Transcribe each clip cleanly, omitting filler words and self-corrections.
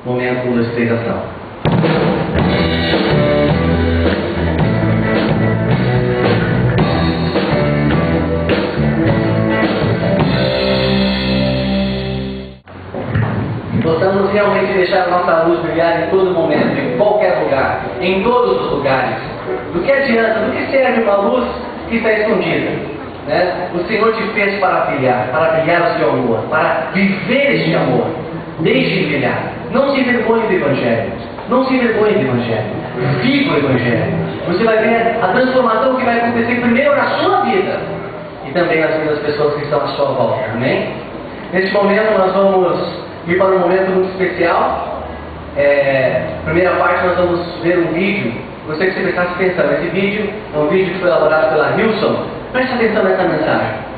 Momento, 1, 2, 3, ação. Possamos realmente deixar a nossa luz brilhar em todo momento, em qualquer lugar, em todos os lugares. Do que adianta, do que serve uma luz que está escondida? Né? O Senhor te fez para brilhar o seu amor, para viver este amor. Deixe brilhar. Não se envergonhe do Evangelho. Não se envergonhe do Evangelho. Viva o Evangelho. Você vai ver a transformação que vai acontecer primeiro na sua vida e também nas vidas das pessoas que estão à sua volta. Amém? Neste momento nós vamos ir para um momento muito especial. Primeira parte nós vamos ver um vídeo. Gostaria que você prestasse atenção. Esse vídeo é um vídeo que foi elaborado pela Wilson. Preste atenção nessa mensagem.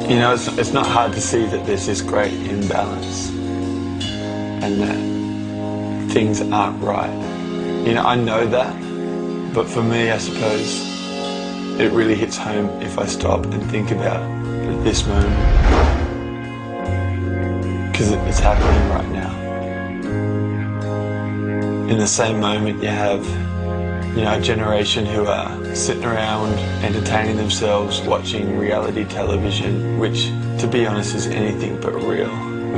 You know, it's not hard to see that there's this great imbalance and that things aren't right. You know, I know that, but for me, I suppose, it really hits home if I stop and think about this moment. Because it's happening right now. In the same moment, you have, you know, a generation who are sitting around entertaining themselves, watching reality television, which, to be honest, is anything but real,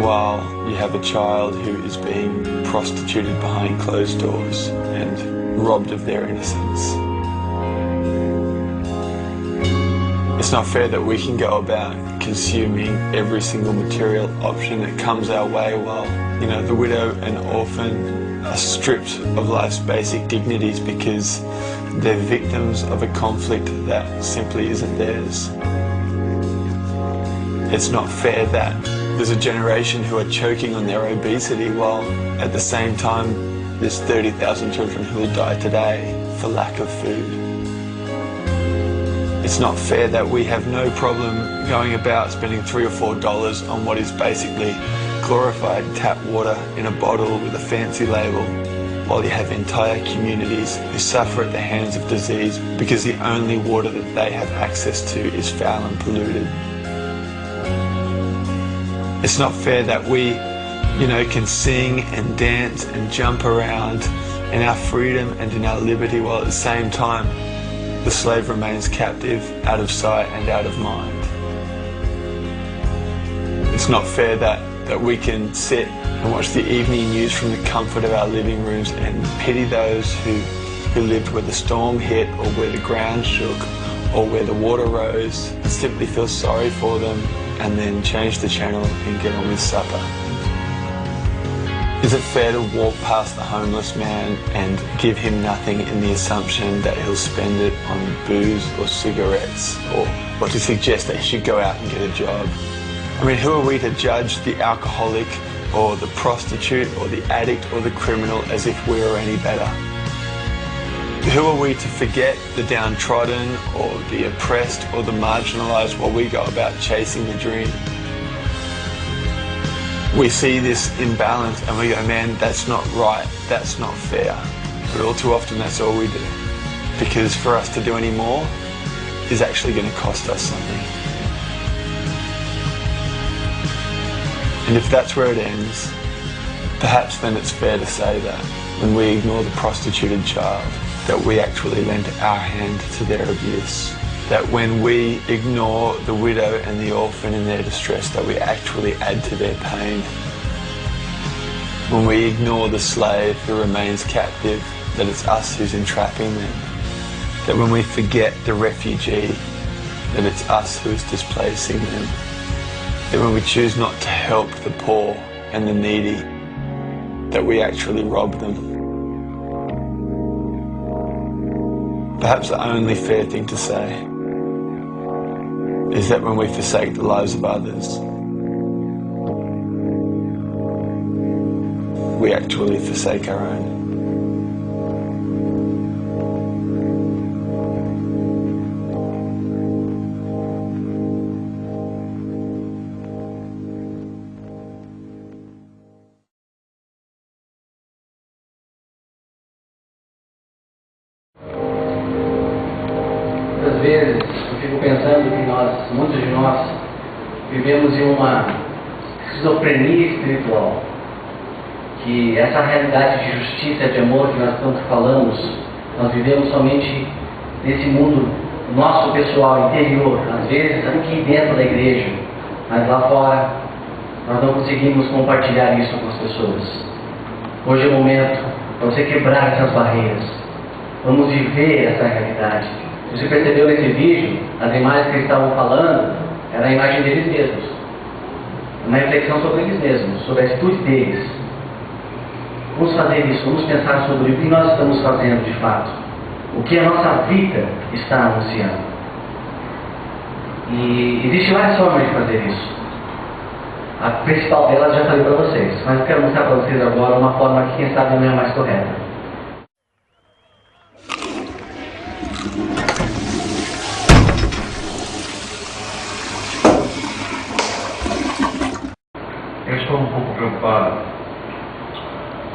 while you have a child who is being prostituted behind closed doors and robbed of their innocence. It's not fair that we can go about consuming every single material option that comes our way while, you know, the widow and orphan are stripped of life's basic dignities because they're victims of a conflict that simply isn't theirs. It's not fair that there's a generation who are choking on their obesity while at the same time there's 30,000 children who will die today for lack of food. It's not fair that we have no problem going about spending $3 or $4 on what is basically glorified tap water in a bottle with a fancy label, while you have entire communities who suffer at the hands of disease because the only water that they have access to is foul and polluted. It's not fair that we, you know, can sing and dance and jump around in our freedom and in our liberty while at the same time the slave remains captive, out of sight and out of mind. It's not fair that we can sit and watch the evening news from the comfort of our living rooms and pity those who lived where the storm hit or where the ground shook or where the water rose and simply feel sorry for them and then change the channel and get on with supper. Is it fair to walk past the homeless man and give him nothing in the assumption that he'll spend it on booze or cigarettes or to suggest that he should go out and get a job? I mean, who are we to judge the alcoholic or the prostitute or the addict or the criminal as if we are any better? Who are we to forget the downtrodden or the oppressed or the marginalised while we go about chasing the dream? We see this imbalance and we go, man, that's not right, that's not fair. But all too often that's all we do. Because for us to do any more is actually going to cost us something. And if that's where it ends, perhaps then it's fair to say that when we ignore the prostituted child, that we actually lend our hand to their abuse. That when we ignore the widow and the orphan in their distress, that we actually add to their pain. When we ignore the slave who remains captive, that it's us who's entrapping them. That when we forget the refugee, that it's us who is displacing them. That when we choose not to help the poor and the needy, that we actually rob them. Perhaps the only fair thing to say is that when we forsake the lives of others, we actually forsake our own. vezes, eu fico pensando que muitos de nós, vivemos em uma esquizofrenia espiritual. Que essa realidade de justiça, de amor que nós tanto falamos, nós vivemos somente nesse mundo nosso pessoal, interior, às vezes aqui dentro da igreja, mas lá fora nós não conseguimos compartilhar isso com as pessoas. Hoje é o momento para você quebrar essas barreiras. Vamos viver essa realidade. Você percebeu nesse vídeo, as imagens que eles estavam falando, era a imagem deles mesmos. Uma reflexão sobre eles mesmos, sobre a atitude deles. Vamos fazer isso, vamos pensar sobre o que nós estamos fazendo de fato. O que a nossa vida está anunciando. E existe várias formas de fazer isso. A principal delas já falei para vocês, mas eu quero mostrar para vocês agora uma forma que quem sabe não é a mais correta. Eu estou um pouco preocupado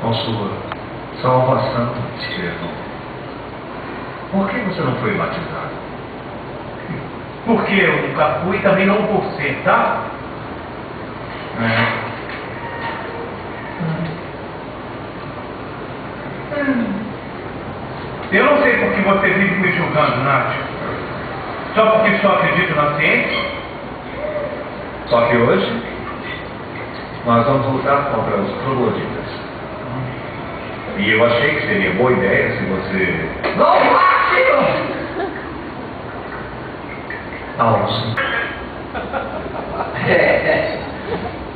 com sua salvação, Estevão. Por que você não foi batizado? Porque eu nunca fui e também não vou ser, tá? Eu não sei por que você vive me julgando, Nath. Só porque só acredito na ciência? Só que hoje nós vamos lutar contra os trogloditas. E eu achei que seria boa ideia se você...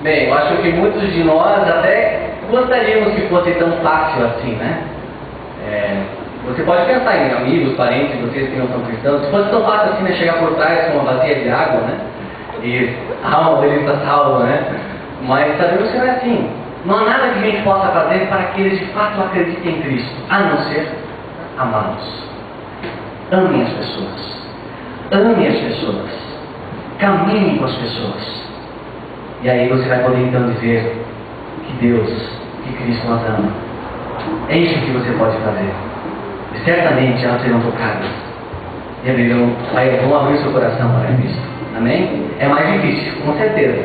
Bem, eu acho que muitos de nós até gostaríamos que fosse tão fácil assim, né? Você pode pensar em amigos, parentes, vocês que não são cristãos, se fosse tão fácil assim, né, chegar por trás com uma bacia de água, né? E ele está salvo, né? Mas sabemos que não é assim. Não há nada que a gente possa fazer para que eles de fato acreditem em Cristo, a não ser amá-los. Amem as pessoas. Amem as pessoas. Caminhem com as pessoas. E aí você vai poder então dizer que Deus, que Cristo as ama. É isso que você pode fazer. E certamente elas serão tocadas. E vão abrir seu coração para Cristo. Amém? É mais difícil, com certeza.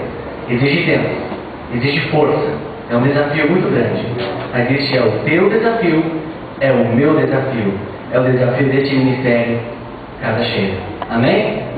Exige tempo. Exige força. É um desafio muito grande. Mas este é o teu desafio. É o meu desafio. É o desafio deste Ministério Casa Cheia. Amém?